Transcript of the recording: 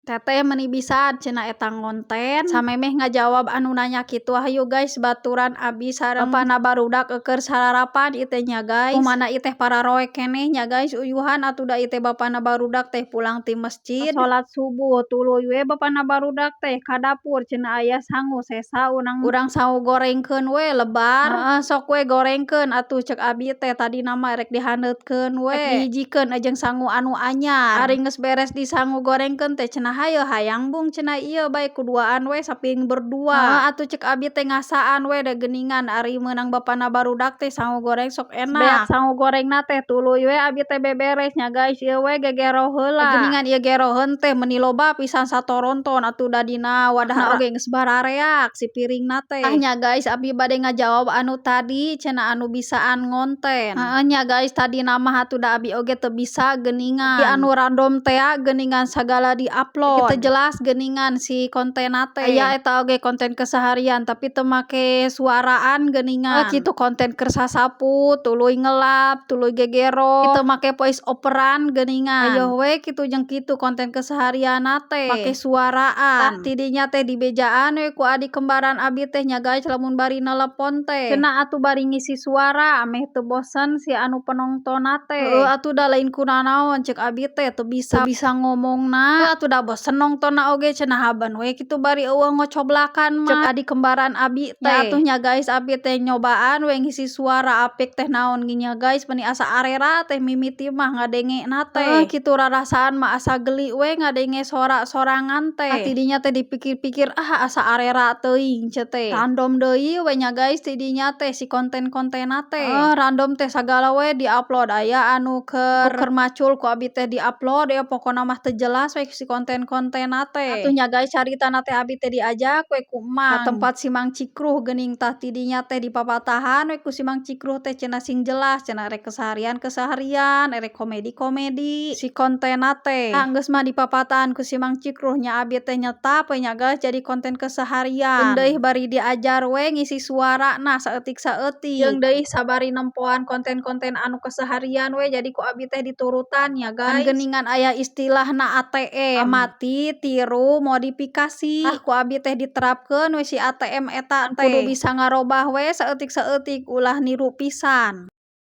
Teteh meuni bisa cenah eta ngonten samemeh ngajawab anu nanya kitu. Hayu guys, baturan abi sareng bapana barudak keur sararapan ieu teh nya guys. Kumana ieu teh pararoek keneh nya guys, uyuhan atuh da ieu teh bapana barudak teh pulang ti masjid salat subuh. Tuluy we bapana barudak teh ka dapur cenah aya sangu sesa urang sangu gorengkeun we lebar. Heeh, sok we gorengkeun atuh ceuk abi teh tadina mah rek dihandeutkeun we. Rek dihijikeun jeung sangu anu anyar. Ari geus beres di sangu gorengkeun teh cenah hayu hayang bung cenah ieu bae kuduaan we sapiring berdua. Heeh atuh ceuk abi teh ngasaan we da geuningan ari meunang bapana barudak teh sangu goreng sok enak. Beak sangu gorengna teh tuluy we abi teh beberes nya guys, ieu we gegero heula. Geuningan ieu geroheun teh meuni loba pisan satoronton atuh da dina wadahna oge geus barareak si piringna teh. Tah nya guys, abi bade ngajawab anu tadi cenah anu bisaan ngonten. Heeh nya guys, tadina mah atuh da abi oge teu bisa geuningan. Di anu random tea geuningan sagala di-upload. Teu jelas geuningan si kontenna teh. Aya eta oge konten keseharian tapi teu make suaraan geuningan. Kitu konten keur sasapu, tuluy ngelap, tuluy gegero, teu make voice overan geuningan. Ayo we kitu jeung kitu konten keseharianna teh make suaraan. Tah ti dinya teh dibejaan we ku adik kembaran abi teh nya guys lamun bari nelepon teh. Cenah atuh bari ngisi suara ameh teu bosen si anu penontonna teh. Heueuh atuh da lain kunanaon ceuk abi teh teu bisa ngomongna. Atuh da bosen nongtonna oge cenah haban we kitu bari eueuh ngocoblakan mah. Ceuk adik kembaran abi teh. Nya atuh nya guys abi teh nyobaan we ngisi suara apik teh naon ge nya guys meuni asa arera teh mimiti mah ngadengena teh. Kitu rarasaan mah asa geli we ngadenge sora-sorangan teh. Ti dinya teh dipikir-pikir asa arera teuing cenah teh. Random deui we nya guys ti dinya teh si konten-kontenna teh. Random teh sagala we di-upload aya anu keur macul ku abi teh di-upload pokona mah teu jelas we si konten-kontenna teh. Atuh nya guys caritana teh abi teh diajak we ku emang ka tempat si Mang Cikruh geuning tah ti dinya teh dipapatahan we ku si Mang Cikruh teh cenah sing jelas cenah rek keseharian erek komedi si kontenna teh. Tah geus mah dipapatahan ku si Mang Cikruh nya abi teh nyetap we nya guys jadi konten keseharian. Jeung deui bari diajar we ngisi suarana saeutik-saeutik. Jeung deui sabari nempoan konten-konten anu keseharian we jadi ku abi teh diturutan nya guys. Kan geuningan aya istilahna ATM amati, tiru, modifikasi. Tah ku abi teh diterapkeun we si ATM eta teh. Kudu bisa ngarobah we saeutik-saeutik ulah niru pisan.